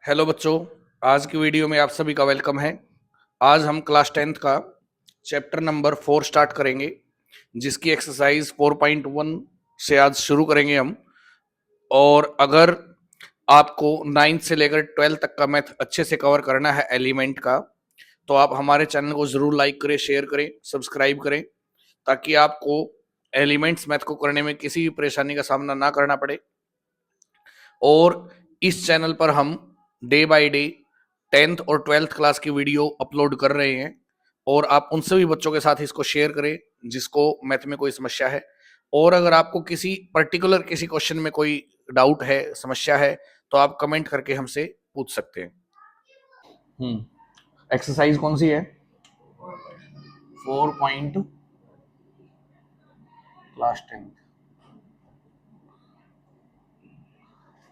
Hello बच्चों, आज की वीडियो में आप सभी का वेलकम है। आज हम क्लास 10th का चैप्टर नंबर 4 स्टार्ट करेंगे, जिसकी एक्सरसाइज 4.1 से आज शुरू करेंगे हम। और अगर आपको 9th से लेकर 12th तक का मैथ अच्छे से कवर करना है एलिमेंट का, तो आप हमारे चैनल को जरूर लाइक करें, शेयर करें, सब्सक्राइब करें, ताकि आपको एलिमेंट्स मैथ को करने में किसी भी परेशानी का सामना ना करना पड़े। और इस चैनल पर हम डे बाय डे 10th और 12th क्लास की वीडियो अपलोड कर रहे हैं, और आप उन सभी बच्चों के साथ इसको शेयर करें जिसको मैथ में कोई समस्या है। और अगर आपको किसी पर्टिकुलर किसी क्वेश्चन में कोई डाउट है, समस्या है, तो आप कमेंट करके हमसे पूछ सकते हैं। एक्सरसाइज कौन सी है? 4 point class 10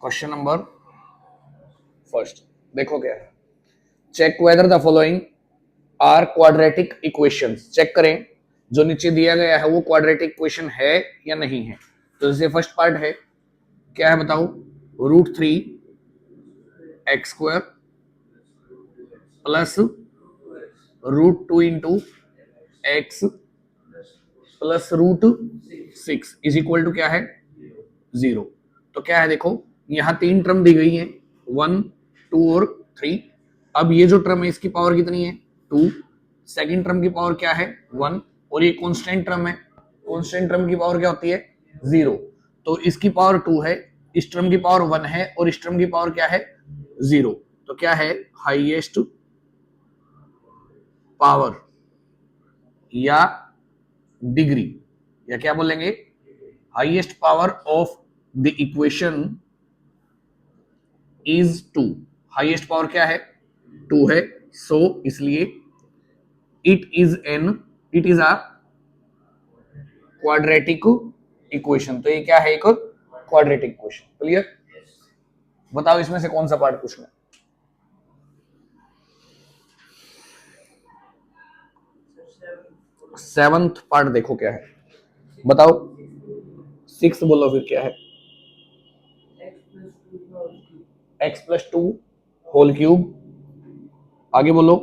question number first. देखो क्या है, check whether the following are quadratic equations. Check करें जो नीचे दिया गया है वो क्वाड्रेटिक इक्वेशन है या नहीं है। तो जैसे फर्स्ट पार्ट है, क्या है बताओ? √3 x² plus √2 into x plus √6 is equal to क्या है? 0। तो क्या है, देखो यहां तीन टर्म दी गई है, 1, 2 और 3। अब ये जो टर्म है इसकी पावर कितनी है? 2। सेकंड टर्म की पावर क्या है? 1। और ये कांस्टेंट टर्म है, कांस्टेंट टर्म की पावर क्या होती है? 0। तो इसकी पावर 2 है, इस टर्म की पावर 1 है, और इस टर्म की पावर क्या है? 0। तो क्या है? हाईएस्ट पावर या डिग्री, या क्या बोलेंगे? Highest power of the equation is 2। Highest power क्या है? 2 है। सो इसलिए it is a quadratic equation. तो ये क्या है? एक क्वाड्रेटिक इक्वेशन। क्लियर? बताओ इसमें से कौन सा पार्ट पूछना है? सेवंथ पार्ट देखो क्या है, बताओ। 6 बोलो फिर क्या है? x+2 whole cube. आगे बोलो।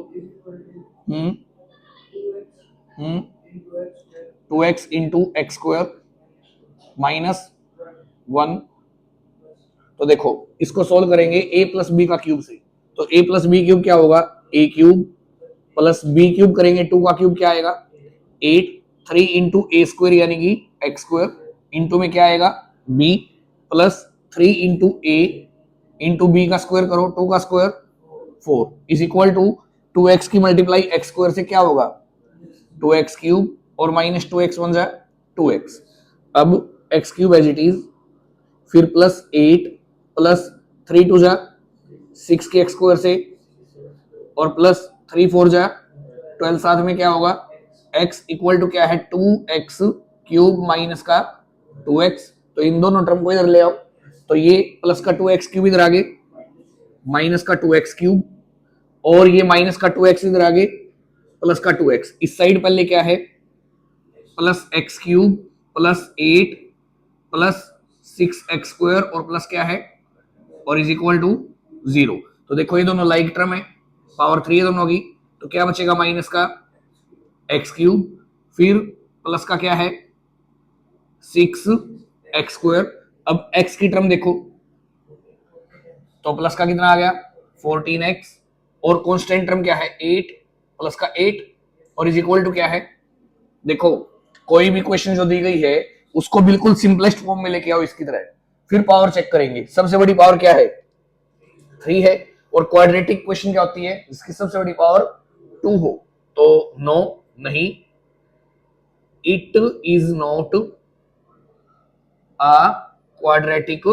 Hmm 2x into x² -1। तो देखो इसको सोल्व करेंगे a+b का क्यूब से। तो a+b³ क्या होगा? a³ प्लस b³ करेंगे 2 का क्यूब क्या आएगा? 8। 3 इंटू a² यानी कि x² इंटू में क्या आएगा? b plus 3 into a into B का स्क्वायर करो, 2 का square 4 is equal to 2x की मल्टीप्लाई x² से क्या होगा? 2x³ और -2x बन जाए 2x। अब x³ एज इट इज, फिर प्लस 8 प्लस 3 2 जा 6 के x² से, और प्लस 3 4 जा 12 साथ में क्या होगा? x इक्वल टू क्या है? 2x³ माइनस का 2x। तो इन दोनों टर्म को इधर ले आओ। तो ये प्लस का 2x³ इधर आगे, माइनस का 2x³, और ये माइनस का 2x इधर आगे, प्लस का 2x। इस साइड पहले क्या है? Plus x³ plus 8 plus 6x² और प्लस क्या है? और इज इक्वल टू 0। तो देखो ये दोनों लाइक टर्म है, पावर 3 है दोनों की। तो क्या बचेगा? माइनस का x³, फिर प्लस का क्या है? 6x²। अब x की टर्म देखो, तो प्लस का कितना आ गया? 14x, और कांस्टेंट टर्म क्या है? 8 प्लस का 8, और इज इक्वल टू क्या है? देखो कोई भी क्वेश्चन जो दी गई है उसको बिल्कुल सिंपलेस्ट फॉर्म में लेके आओ इसकी तरह, फिर पावर चेक करेंगे। सबसे बड़ी पावर क्या है? 3 है। और क्वाड्रेटिक क्वेश्चन क्या होती है? जिसकी सबसे बड़ी पावर 2 हो। तो नो, नहीं, it is not a quadratic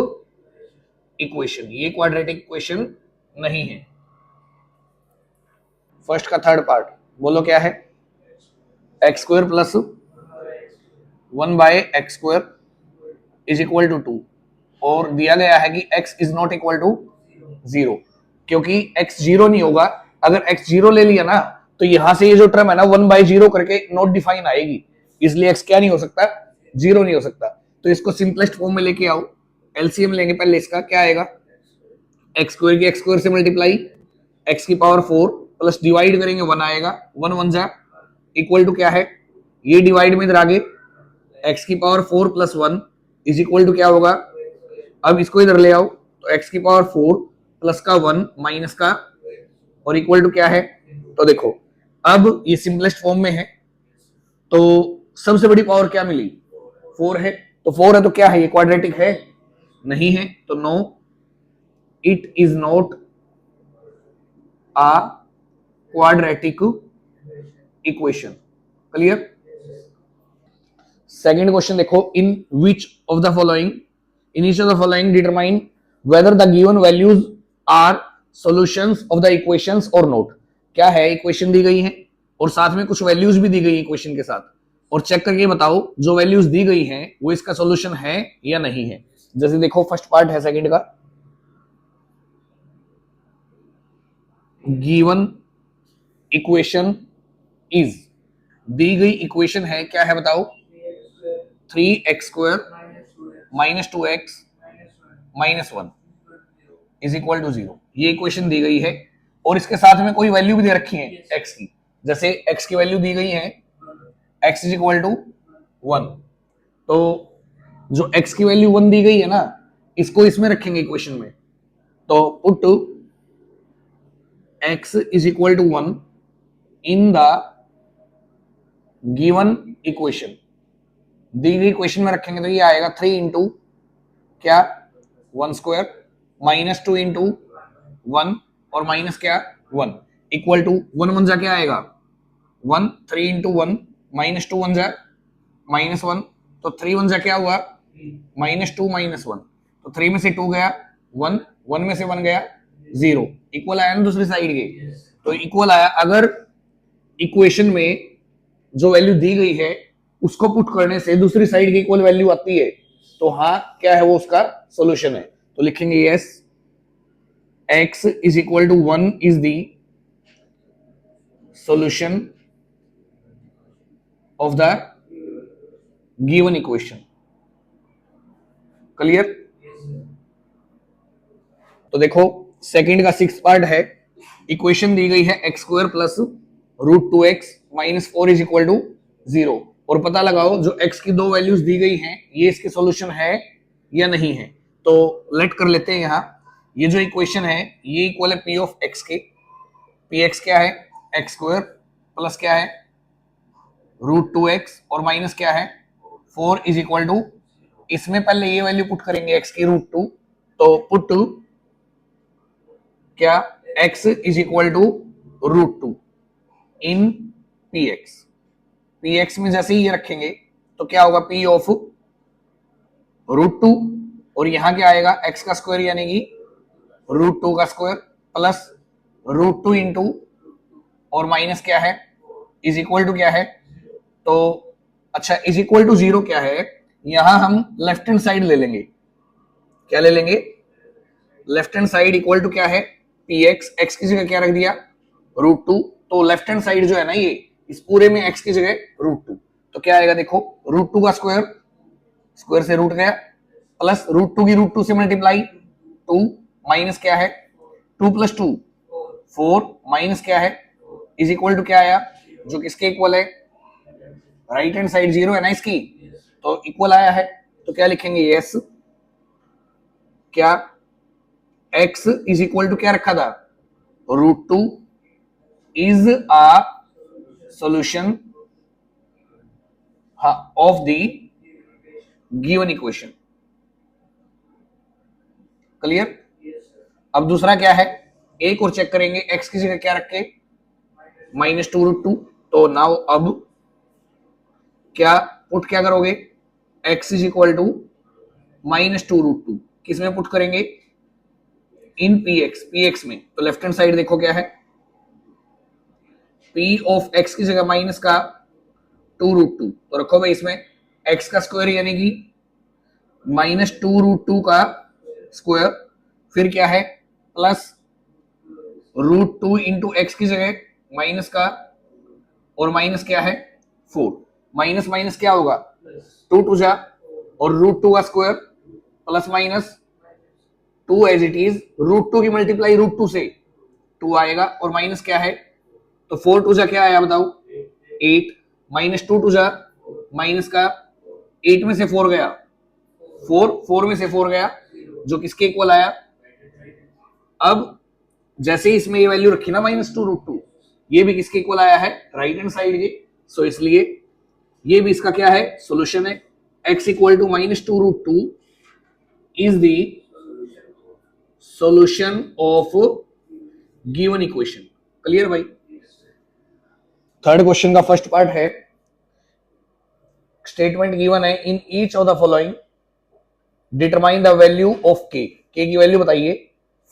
equation. ये क्वाड्रेटिक इक्वेशन नहीं है। फर्स्ट का थर्ड पार्ट बोलो क्या है? x² plus 1/x² is equal to 2, और दिया गया है कि x is not equal to 0, क्योंकि x 0 नहीं होगा। अगर x 0 ले लिया ना, तो यहां से ये जो टर्म है ना 1/0 करके नॉट डिफाइन आएगी, इसलिए x क्या नहीं हो सकता? 0 नहीं हो सकता। तो इसको सिंपलेस्ट फॉर्म में लेके आओ। एलसीएम लेंगे पहले, इसका क्या आएगा? एक्स स्क्वायर की एक्स स्क्वायर से मल्टीप्लाई, एक्स की पावर 4 प्लस डिवाइड करेंगे 1 आएगा, 1 1 जा इक्वल टू क्या है, ये डिवाइड में इधर आगे एक्स की power 4 plus 1 is equal to क्या होगा, अब इसको इधर ले आओ तो एक्स की पावर 4 प्लस का 1 माइनस का और इक्वल टू क्या है, तो देखो अब ये सिंपलेस्ट फॉर्म में है, तो सबसे बड़ी पावर क्या मिली, 4 है, तो 4 है तो क्या है, ये क्वाड्रेटिक है, नहीं है, तो no it is not a quadratic equation. Clear. Second question देखो, in which of the following, in each of the following determine whether the given values are solutions of the equations और not. क्या है, equation दी गई है और साथ में कुछ वैल्यूज भी दी गई इक्वेशन के साथ, और चेक करके बताओ जो वैल्यूज दी गई हैं वो इसका सॉल्यूशन है या नहीं है। जैसे देखो फर्स्ट पार्ट है सेकंड का, गिवन इक्वेशन इज, दी गई इक्वेशन है क्या है बताओ, 3x² minus 2x minus 1 is equal to 0, ये इक्वेशन दी गई है और इसके साथ में कोई वैल्यू भी दे रखी है x की, जैसे x की वैल्यू दी गई है x इज इक्वल टू 1, तो जो x की वैल्यू 1 दी गई है ना, इसको इसमें रखेंगे इक्वेशन में, तो put x is equal to 1 in the given equation, दी गई इक्वेशन में रखेंगे तो ये आएगा 3 इंटू क्या 1 स्क्वायर माइनस 2 इंटू 1 और माइनस क्या 1 इक्वल टू 1 1 जा क्या आएगा 1, 3 इंटू 1 माइनस 2 1 जा माइनस 1, तो 3 1 जा क्या हुआ माइनस 2 माइनस 1, तो 3 में से 2 गया 1, 1 में से 1 गया 0, इक्वल आया ना दूसरी साइड के, तो इक्वल आया। अगर इक्वेशन में जो वैल्यू दी गई है उसको पुट करने से दूसरी साइड की इक्वल वैल्यू आती है, तो हाँ क्या है वो उसका सॉल्यूशन है, तो लिखेंगे yes x is equal to 1 is the solution of the given equation. Clear. तो देखो सेकंड का 6th पार्ट है, इक्वेशन दी गई है x² plus √2x minus 4 is equal to 0, और पता लगाओ जो x की दो वैल्यूज दी गई हैं ये इसके सॉल्यूशन है या नहीं है। तो लेट कर लेते हैं यहाँ, ये जो इक्वेशन है ये इक्वल है p ऑफ x के, px क्या है x² प्लस क्या है √2x और माइनस क्या है 4 इज इक्वल टू, इसमें पहले ये वैल्यू पुट करेंगे x की √2, तो पुट क्या x is equal to √2 in px में जैसे ही ये रखेंगे तो क्या होगा p ऑफ √2 और यहां क्या आएगा x का स्क्वायर यानी कि √2 का स्क्वायर प्लस √2 इंटू और माइनस क्या है इज इक्वल टू क्या है, तो अच्छा इज इक्वल टू 0 क्या है, यहां हम लेफ्ट हैंड साइड ले लेंगे, क्या ले लेंगे left hand side equal to क्या है px, x की जगह क्या रख दिया √2, तो लेफ्ट हैंड साइड जो है ना ये इस पूरे में x की जगह √2, तो क्या आएगा देखो √2 का स्क्वायर, स्क्वायर से रूट गया प्लस √2 की √2 से मल्टीप्लाई 2 माइनस क्या है 2 प्लस 2 4 माइनस क्या है इज इक्वल टू क्या आया जो किसके इक्वल है राइट हैंड साइड 0 है ना इसकी, तो इक्वल आया है, तो क्या लिखेंगे यस क्या x इज इक्वल टू क्या रखा था √2 is a solution of the given equation. Clear. अब दूसरा क्या है, एक और चेक करेंगे x की जगह क्या रख के -2√2, तो नाउ अब क्या पुट क्या करोगे x इज इक्वल टू -2√2 किस में पुट करेंगे इन px में, तो लेफ्ट हैंड साइड देखो क्या है p ऑफ x की जगह माइनस का 2√2, तो रखो भाई इसमें x का स्क्वायर यानी कि -2√2 का स्क्वायर, फिर क्या है प्लस √2 इंटू एक्स की जगह माइनस का और माइनस क्या है 4, माइनस माइनस क्या होगा 2 2 जा और √2 का square plus minus 2 as it is, √2 की मल्टीप्लाई √2 से 2 आएगा, और माइनस क्या है, तो 4 टू जा क्या आया बताओ 8, माइनस 2 टू जा माइनस का 8 में से 4 गया 4 में से 4 गया, जो किसके इक्वल आया। अब जैसे ही इसमें ये वैल्यू रखी ना -2 √2, ये भी किसके इक्वल आया है, राइट हैंड साइड के। सो इसलिए ये भी इसका क्या है, सॉल्यूशन है। x equal to -2 √2 is the solution of given equation. Clear भाई। थर्ड क्वेश्चन का फर्स्ट पार्ट है, स्टेटमेंट गिवन है, in each of the following determine the value of k की वैल्यू बताइए,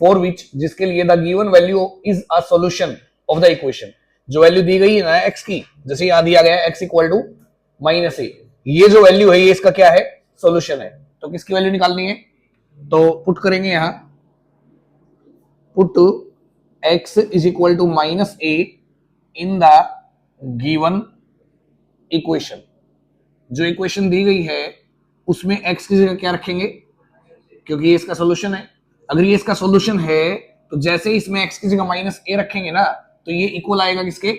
फॉर विच, जिसके लिए the given value is a solution of the equation. जो value दी गई है ना x की, जैसे यहां दिया गया है x इक्वल टू -a, ये जो वैल्यू है ये इसका क्या है, सॉल्यूशन है। तो किसकी वैल्यू निकालनी है, तो पुट करेंगे यहां, put x is equal to -a in the given equation. जो इक्वेशन दी गई है उसमें x की जगह क्या रखेंगे, क्योंकि ये इसका सॉल्यूशन है। अगर ये इसका सॉल्यूशन है तो जैसे ही इसमें x की जगह -a रखेंगे ना, तो ये इक्वल आएगा किसके,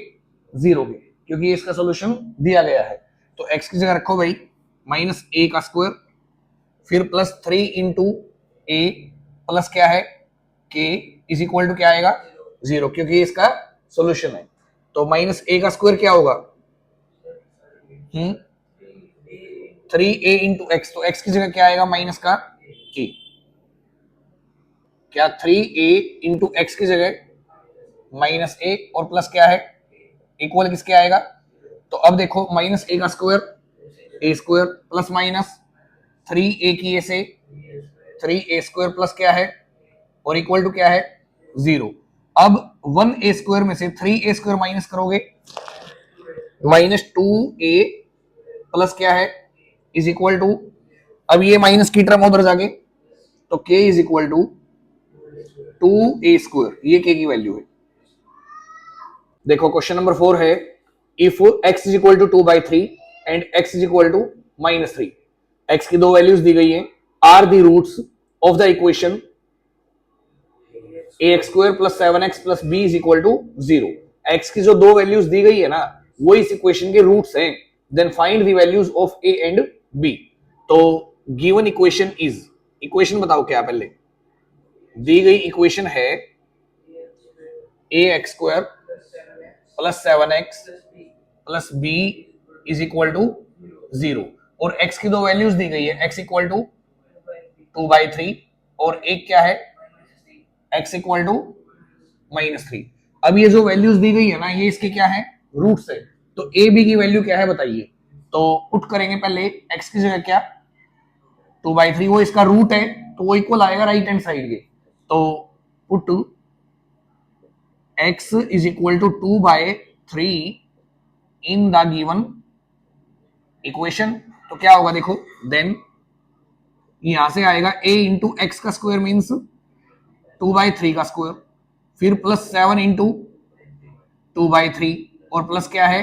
0 के, क्योंकि ये इसका सॉल्यूशन दिया गया है। तो x की जगह रखो भाई -a का स्क्वायर, फिर +3 इंटू a प्लस क्या है k इज इक्वल टू क्या आएगा 0, क्योंकि ये इसका सॉल्यूशन है। तो -a का स्क्वायर क्या होगा, 3a इंटू एक्स, तो x की जगह क्या आएगा माइनस का a, क्या 3a इंटू एक्स की जगह -a और प्लस क्या है इक्वल किसके आएगा। तो अब देखो -a का square a square plus minus 3a की a से 3a स्क्वायर प्लस क्या है और इक्वल टू क्या है 0। अब 1a स्क्वायर में से 3a स्क्वायर माइनस करोगे -2a प्लस क्या है इज इक्वल टू, अब ये माइनस की टर्म उधर जाके, तो k is equal to 2a square, ये k की वैल्यू है। देखो क्वेश्चन नंबर 4 है, if x is equal to 2/3 and x is equal to -3, x की दो वैल्यूज दी गई है, are the roots of the equation ax² + 7x + b is equal to 0। x की जो दो वैल्यूज दी गई है ना, वो इस इक्वेशन के रूट्स हैं। Then find the values of a and b। तो गिवन इक्वेशन इज, इक्वेशन बताओ क्या, पहले दी गई इक्वेशन है ax² + 7x + b is equal to 0, और x की दो वैल्यूज दी गई है, x इक्वल टू 2/3 और एक क्या है x इक्वल टू -3। अब ये जो वैल्यूज दी गई है ना, ये इसके क्या है, रूट्स है। तो a b की वैल्यू क्या है बताइए। तो पुट करेंगे पहले x की जगह क्या 2/3, वो इसका रूट है तो वो इक्वल आएगा राइट हैंड साइड के। तो put x is equal to 2/3 in the given equation. तो क्या होगा देखो, देन यहां से आएगा a इंटू एक्स का स्क्वायर मीन्स 2/3 का स्क्वायर, फिर +7 इंटू 2/3 और प्लस क्या है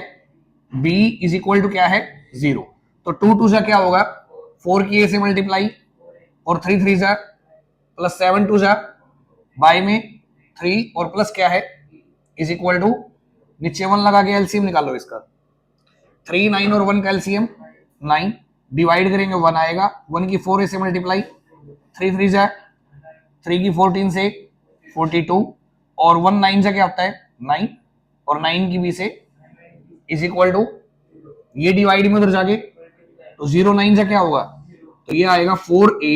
b इज इक्वल टू क्या है 0। तो 2 2 जा क्या होगा 4 की a से मल्टीप्लाई और 3 3 जा +7 2 जा बाय में 3 और प्लस क्या है इज इक्वल टू, नीचे 1 लगा के एलसीएम निकालो इसका, 3 9 और 1 का एलसीएम 9, डिवाइड करेंगे 1 आएगा, 1 की 4a से मल्टीप्लाई 3 3 जा 3 की 14 से 42 और 1 9 से क्या होता है 9 और 9 की b से इज इक्वल टू, ये डिवाइड में उधर जाके तो 0 9 से क्या होगा, तो ये आएगा 4a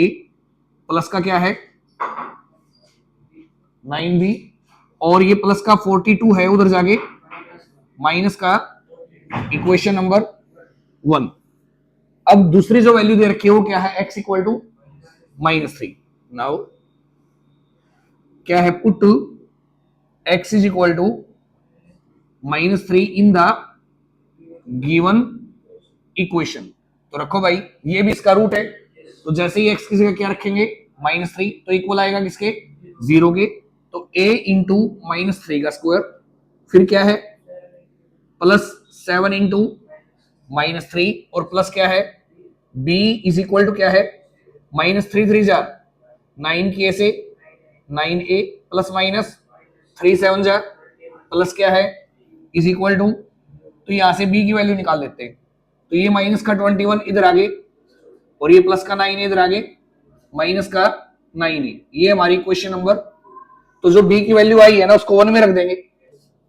प्लस का क्या है 9b और ये प्लस का 42 है उधर जाके माइनस का इक्वेशन नंबर 1। अब दूसरी जो वैल्यू दे रखी है वो क्या है x इक्वल टू -3। नाउ क्या है, put x is equal to -3 in the given equation. तो रखो भाई, ये भी इसका रूट है, तो जैसे ही x की जगह क्या रखेंगे -3, तो इक्वल आएगा किसके 0 के। तो a इंटू -3 का स्क्वायर, फिर क्या है +7 इंटू -3 और प्लस क्या है b इज इक्वल टू क्या है -3 3 जा 9 के से 9a प्लस माइनस 3 7 जा प्लस क्या है इज इक्वल टू, तो यहां से b की वैल्यू निकाल देते हैं। तो ये माइनस का 21 इधर आगे और ये प्लस का 9 इधर आगे, माइनस का 9 है। ये हमारी क्वेश्चन नंबर, तो जो b की वैल्यू आई है ना उसको 1 में रख देंगे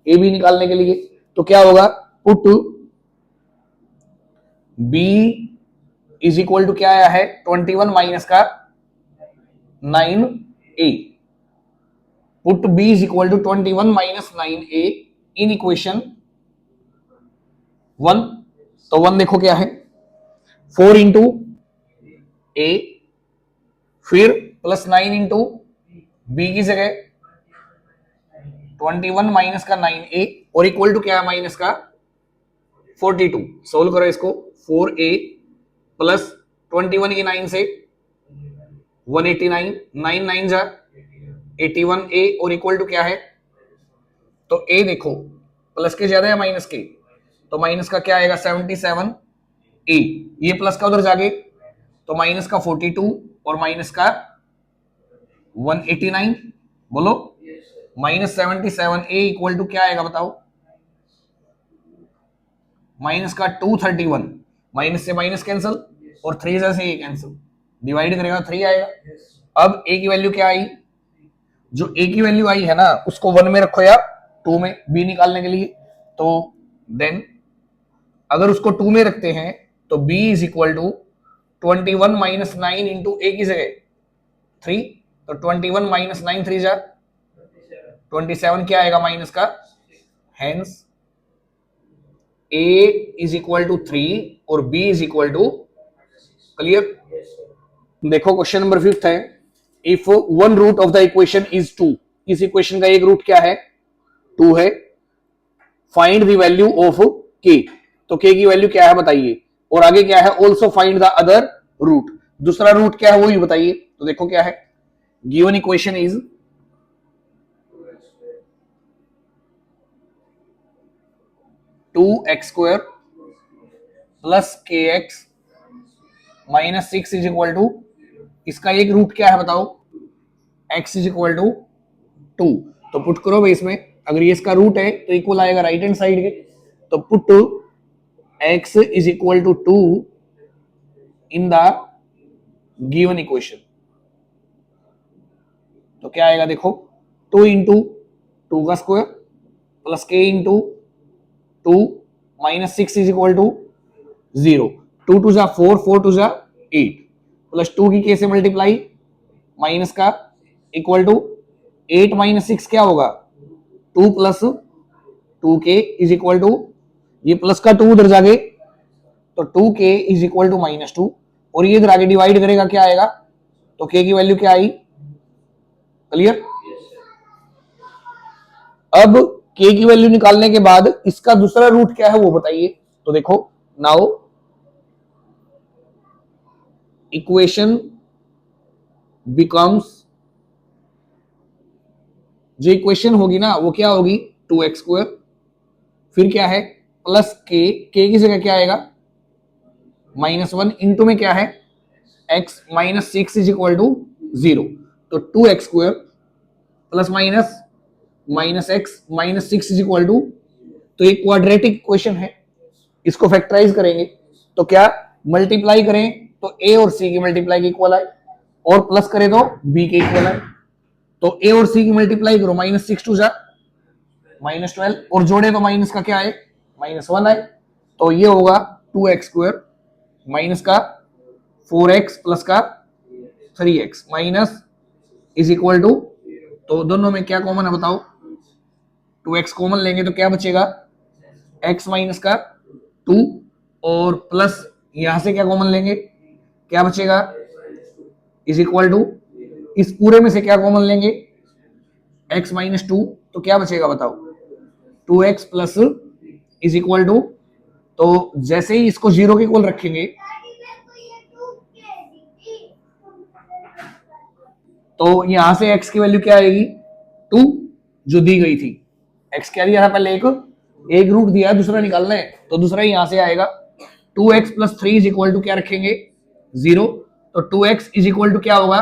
a b निकालने के लिए। तो क्या होगा, put b is equal to क्या आया है 21 माइनस का 9a, put b is equal to 21 minus 9a in equation 1। तो 1 देखो क्या है 4 इंटू a, फिर प्लस 9 इंटू बी की जगह 21 माइनस का 9a और इक्वल टू क्या है माइनस का 42। सोल्व करो इसको, 4a प्लस 21 की 9 से 189, 9 9 जा 81a और इक्वल टू क्या है, तो a देखो प्लस के ज्यादा या माइनस के, तो माइनस का क्या आएगा 77a, ये प्लस का उधर जाके तो माइनस का 42 और माइनस का 189, बोलो माइनस 77a इक्वल टू क्या आएगा बताओ, माइनस का 231, माइनस से माइनस कैंसिल और 3 से ये कैंसिल, डिवाइड करेगा 3 आएगा। अब a की वैल्यू क्या आई, जो a की वैल्यू आई है ना उसको 1 में रखो या 2 में b निकालने के लिए। तो देन अगर उसको 2 में रखते हैं तो b is equal to 21 minus 9 into a की जगह 3, तो 21 माइनस 9 3 जा 27 क्या आएगा माइनस का, hence a is equal to 3 और b is equal to, clear. देखो क्वेश्चन नंबर 5 है, if one root of the equation is 2, इस इक्वेशन का एक रूट क्या है 2 है, find the value of k, तो k की वैल्यू क्या है बताइए, और आगे क्या है also find the other root, दूसरा रूट क्या है वो भी बताइए। तो देखो क्या है, given equation is 2x² plus kx minus 6 is equal to, इसका एक रूट क्या है बताओ, x इज इक्वल टू 2, तो पुट करो बेस में, अगर ये इसका रूट है तो इक्वल आएगा राइट हैंड साइड के, तो put x is equal to 2 in the given equation, तो क्या आएगा देखो 2 इंटू 2 का square plus k into 2 minus 6 is equal to 0, 2 2 जा 4, 4 2 जा 8 प्लस 2 की k से मल्टीप्लाई माइनस का इक्वल टू 8 माइनस 6 क्या होगा 2 plus 2k is equal to, ये प्लस का 2 उधर जाके तो 2k is equal to minus 2 और ये इधर आगे डिवाइड करेगा क्या आएगा, तो k की वैल्यू क्या आई, क्लियर। अब k की वैल्यू निकालने के बाद इसका दूसरा रूट क्या है वो बताइए। तो देखो नाउ इक्वेशन बिकम्स, जो इक्वेशन होगी ना वो क्या होगी 2x², फिर क्या है प्लस k, k की जगह क्या आएगा -1 इंटू में क्या है x minus 6 is equal to 0, तो 2x² plus minus minus x minus 6 is equal to, तो एक क्वाड्रेटिक इक्वेशन है, इसको फैक्टराइज करेंगे तो क्या मल्टीप्लाई करें तो a और c की मल्टीप्लाई के इक्वल आए और प्लस करें तो b के इक्वल आए, तो a और c की मल्टीप्लाई करो माइनस 6 2 जा माइनस 12 और जोड़े तो माइनस का क्या आए -1 आए, तो ये होगा 2x² माइनस का 4x प्लस का 3x minus is equal to, तो दोनों में क्या कॉमन है बताओ, 2x कॉमन लेंगे तो क्या बचेगा x माइनस का 2 और प्लस यहां से क्या कॉमन लेंगे क्या बचेगा इज इक्वल टू, इस पूरे में से क्या कॉमन लेंगे x माइनस 2, तो क्या बचेगा बताओ 2x plus is equal to, तो जैसे ही इसको 0 के इक्वल रखेंगे तो यहां से x की वैल्यू क्या आएगी 2 जो दी गई थी, x क्या दिया था पहले, एक रूट दिया है दूसरा निकालना है, तो दूसरा यहां से आएगा 2x plus 3 is equal to क्या रखेंगे 0, तो 2x इज इक्वल टू क्या होगा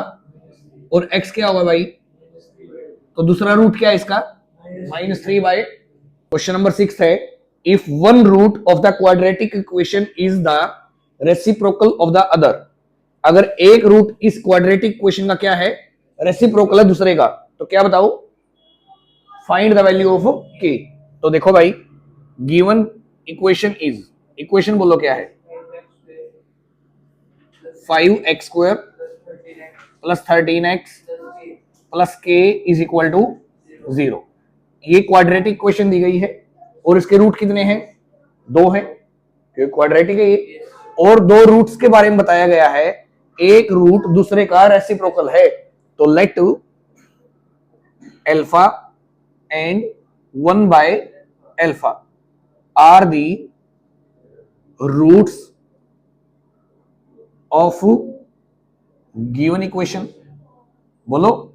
और x क्या होगा भाई, तो दूसरा रूट क्या है इसका, -3 बाय। क्वेश्चन नंबर 6 है, if one root of the quadratic equation is the reciprocal of the other, अगर एक रूट इस क्वाड्रेटिक इक्वेशन का क्या है, रेसिप्रोकल है दूसरे का, तो क्या बताओ, find the value of k। तो देखो भाई, गिवन इक्वेशन इज, इक्वेशन बोलो क्या है, 5x² plus 13x plus k is equal to 0। ये क्वाड्रेटिक इक्वेशन दी गई है और इसके रूट कितने हैं, 2 है, क्योंकि क्वाड्रेटिक है ये। और दो रूट्स के बारे में बताया गया है, एक रूट दूसरे का रेसिप्रोकल है, तो लेट अल्फा एंड 1/अल्फा are the roots of given equation. बोलो,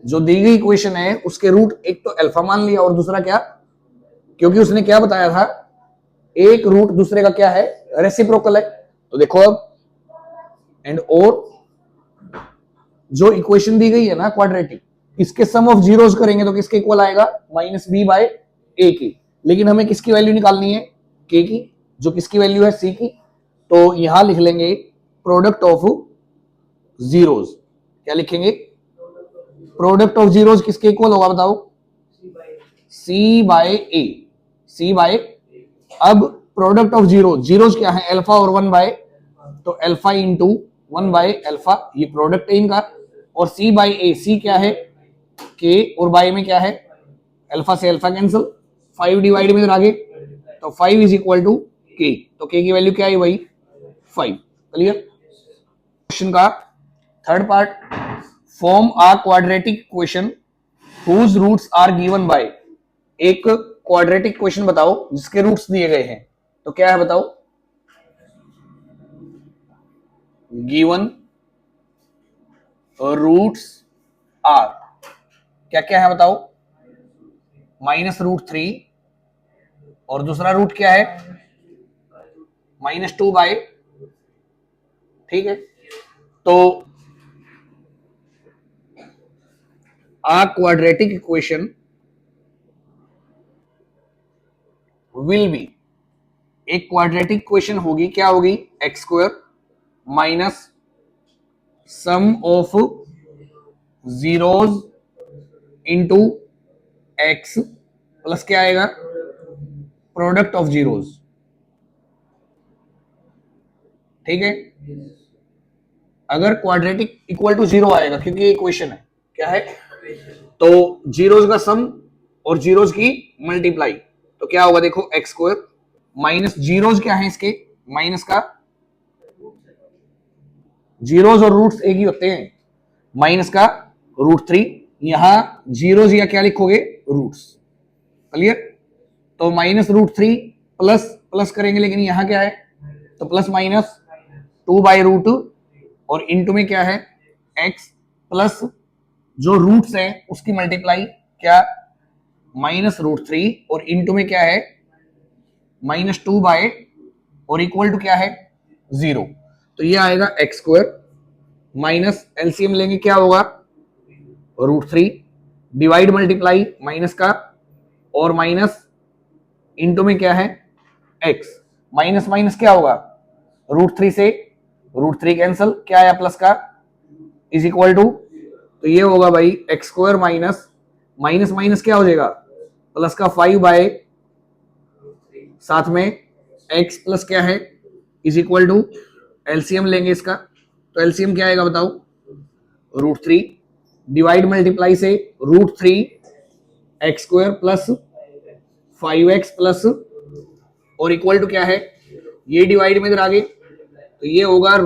जो दी गई इक्वेशन है उसके रूट एक तो अल्फा मान लिया और दूसरा क्या, क्योंकि उसने क्या बताया था, एक रूट दूसरे का क्या है, रेसिप्रोकल है। तो देखो अब, एंड और जो इक्वेशन दी गई है ना क्वाड्रेटिक, इसके सम ऑफ जीरोस करेंगे तो किसके इक्वल आएगा, -b/a की। लेकिन हमें किसकी वैल्यू निकालनी है, k की, जो किसकी वैल्यू है, c की। तो यहां लिख लेंगे प्रोडक्ट ऑफ जीरोस। क्या लिखेंगे, प्रोडक्ट ऑफ जीरोस किसके इक्वल होगा बताओ, c/a, c/। अब प्रोडक्ट ऑफ जीरोस क्या है, अल्फा और 1/, तो अल्फा इंटू 1/अल्फा, ये प्रोडक्ट है इनका। और c/a, c क्या है, k, और बाय में क्या है, अल्फा से अल्फा कैंसिल, 5 डिवाइड में इधर आगे, तो 5 इज इक्वल टू k। तो k की वैल्यू क्या है भाई, 5। क्लियर। क्वेश्चन का third part, form a quadratic equation whose roots are given by. एक क्वाड्रेटिक इक्वेशन बताओ जिसके रूट्स दिए गए हैं, तो क्या है बताओ, गिवन रूट्स आर, क्या क्या है बताओ, -√3 और दूसरा रूट क्या है, -2/। ठीक है, तो a quadratic equation will be, एक क्वाड्रेटिक इक्वेशन होगी, क्या होगी, x² minus sum of zeros into x plus क्या आएगा, प्रोडक्ट ऑफ जीरोस। ठीक है, अगर क्वाड्रेटिक इक्वल टू 0 आएगा, क्योंकि ये इक्वेशन है, क्या है, तो जीरोस का सम और जीरोस की मल्टीप्लाई, तो क्या होगा देखो, x² माइनस जीरोस क्या है इसके, माइनस का, जीरोस और रूट्स एक ही होते हैं, माइनस का √3, यहां जीरोस या क्या लिखोगे, रूट्स। क्लियर। तो -√3 प्लस प्लस करेंगे, लेकिन यहां क्या है, तो प्लस माइनस 2/रूट, और इंटू में क्या है, x प्लस जो रूट्स है उसकी मल्टीप्लाई, क्या, -√3 और इंटू में क्या है, -2/, और इक्वल टू क्या है, 0। तो ये आएगा x² माइनस एलसीएम लेंगे, क्या होगा, √3 डिवाइड मल्टीप्लाई माइनस का, और माइनस इंटू में क्या है, x, माइनस माइनस क्या होगा, √3 से √3 कैंसल, क्या आया प्लस का, इज इक्वल टू, तो ये होगा भाई x² माइनस माइनस माइनस क्या हो जाएगा, प्लस का 5/, साथ में x प्लस क्या है, इज इक्वल टू, एलसीएम लेंगे इसका, तो एलसीएम क्या आएगा बताओ, √3 डिवाइड मल्टीप्लाई से √3 x² प्लस 5x प्लस, और इक्वल टू क्या है, ये डिवाइड में इधर आगे, तो ये होगा